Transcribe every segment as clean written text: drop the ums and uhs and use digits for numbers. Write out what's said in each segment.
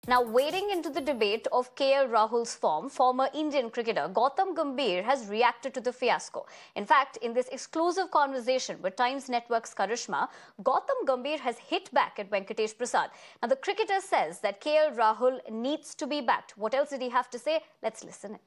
Now, wading into the debate of KL Rahul's form, former Indian cricketer Gautam Gambhir has reacted to the fiasco. In fact, in this exclusive conversation with Times Network's Karishma, Gautam Gambhir has hit back at Venkatesh Prasad. Now, the cricketer says that KL Rahul needs to be backed. What else did he have to say? Let's listen in.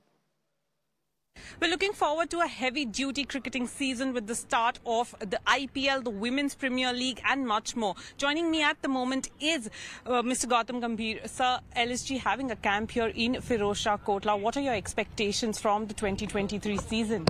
We're looking forward to a heavy-duty cricketing season with the start of the IPL, the Women's Premier League and much more. Joining me at the moment is Mr. Gautam Gambhir. Sir, LSG having a camp here in Firozshah Kotla. What are your expectations from the 2023 season?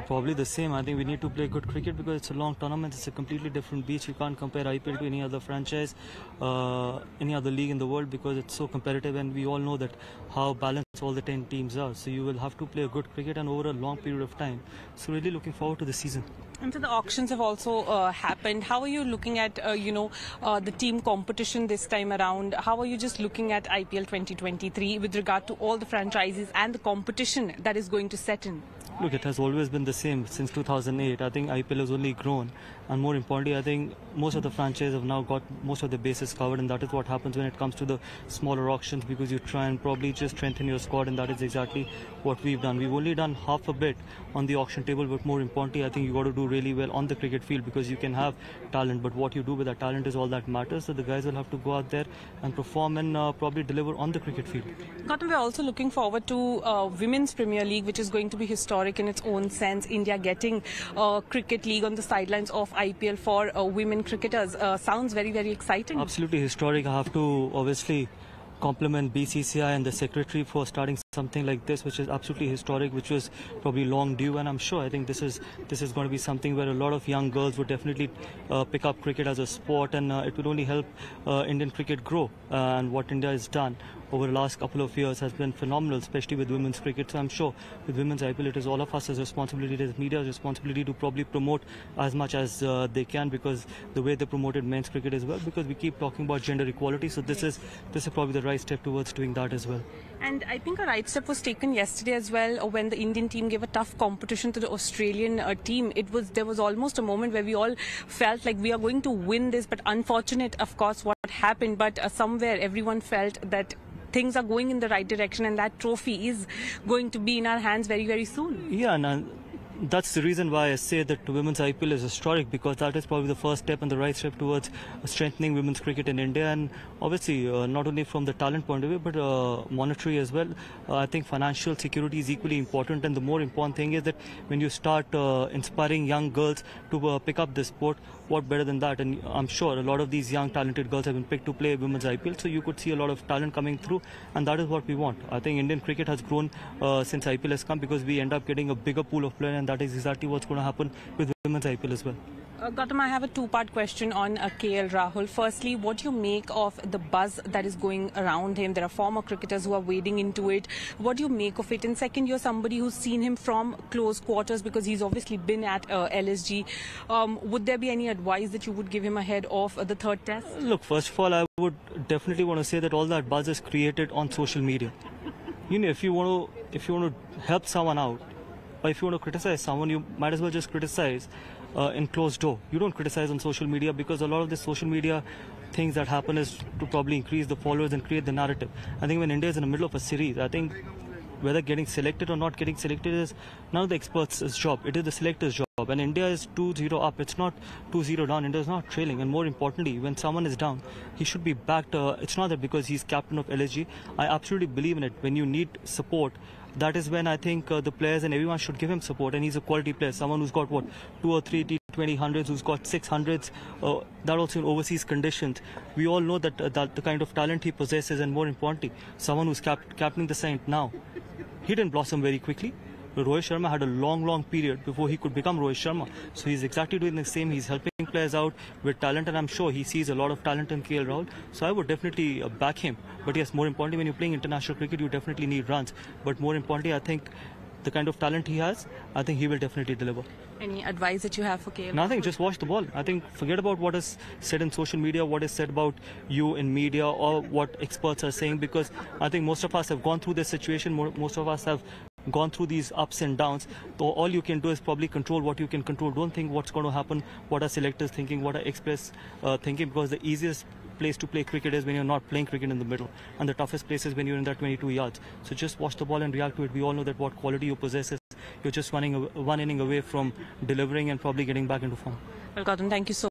Probably the same. I think we need to play good cricket because it's a long tournament. It's a completely different beach. You can't compare IPL to any other franchise, any other league in the world because it's so competitive, and we all know that how balanced all the 10 teams are. So you will have to play a good cricket and over a long period of time. So really looking forward to the season. And so the auctions have also happened. How are you looking at, the team competition this time around? How are you just looking at IPL 2023 with regard to all the franchises and the competition that is going to set in? Look, it has always been the same since 2008. I think IPL has only grown, and more importantly, I think most of the franchises have now got most of the bases covered, and that is what happens when it comes to the smaller auctions, because you try and probably just strengthen your squad, and that is exactly what we've done. We've only done half a bit on the auction table, but more importantly, I think you got to do really well on the cricket field, because you can have talent, but what you do with that talent is all that matters. So the guys will have to go out there and perform and probably deliver on the cricket field. Gautam, we're also looking forward to Women's Premier League, which is going to be historic in its own sense. India getting cricket league on the sidelines of IPL for women cricketers sounds very, very exciting. Absolutely historic. I have to obviously compliment BCCI and the secretary for starting something like this, which is absolutely historic, which was probably long due, and I'm sure I think this is going to be something where a lot of young girls would definitely pick up cricket as a sport, and it would only help Indian cricket grow. And what India has done over the last couple of years has been phenomenal, especially with women's cricket. So I'm sure with women's IPL, it is all of us as responsibility, it is media's responsibility to probably promote as much as they can, because the way they promoted men's cricket as well, because we keep talking about gender equality. So this is probably the right step towards doing that as well. And I think a right step was taken yesterday as well when the Indian team gave a tough competition to the Australian team. There was almost a moment where we all felt like we are going to win this, but unfortunate, of course, what happened. But somewhere everyone felt that things are going in the right direction, and that trophy is going to be in our hands very, very soon. Yeah, and that's the reason why I say that women's IPL is historic, because that is probably the first step and the right step towards strengthening women's cricket in India, and obviously not only from the talent point of view, but monetary as well. I think financial security is equally important, and the more important thing is that when you start inspiring young girls to pick up this sport, what better than that? And I'm sure a lot of these young talented girls have been picked to play women's IPL, so you could see a lot of talent coming through, and that is what we want. I think Indian cricket has grown since IPL has come, because we end up getting a bigger pool of players, and that is exactly what's going to happen with women's IPL as well. Gautam, I have a two-part question on KL Rahul. Firstly, what do you make of the buzz that is going around him? There are former cricketers who are wading into it. What do you make of it? And second, you're somebody who's seen him from close quarters, because he's obviously been at LSG. Would there be any advice that you would give him ahead of the third test? Look, first of all, I would definitely want to say that all that buzz is created on social media. You know, if you want to help someone out, or if you want to criticize someone, you might as well just criticize in closed door. You don't criticize on social media, because a lot of the social media things that happen is to probably increase the followers and create the narrative. I think when India is in the middle of a series, I think whether getting selected or not getting selected is none of the experts' job. It is the selector's job. And India is 2-0 up. It's not 2-0 down. India is not trailing. And more importantly, when someone is down, he should be backed. It's not that because he's captain of LSG. I absolutely believe in it. When you need support, that is when I think the players and everyone should give him support. And he's a quality player. Someone who's got, 2 or 3 T20 hundreds, who's got 600s, that also in overseas conditions. We all know that, the kind of talent he possesses, and more importantly, someone who's captaining the side now. He didn't blossom very quickly. Rohit Sharma had a long period before he could become Rohit Sharma. So he's exactly doing the same. He's helping players out with talent, and I'm sure he sees a lot of talent in KL Rahul. So I would definitely back him. But yes, more importantly, when you're playing international cricket, you definitely need runs. But more importantly, I think the kind of talent he has, I think he will definitely deliver. Any advice that you have for KL? Nothing, just watch the ball. I think forget about what is said in social media, what is said about you in media, or what experts are saying, because I think most of us have gone through this situation. Most of us have gone through these ups and downs. So all you can do is probably control what you can control. Don't think what's going to happen, what are selectors thinking, what are experts thinking, because the easiest place to play cricket is when you're not playing cricket in the middle, and the toughest place is when you're in that 22 yards. So just watch the ball and react to it. We all know that what quality you possess is you're just running one inning away from delivering and probably getting back into form. Well, Gautam, thank you so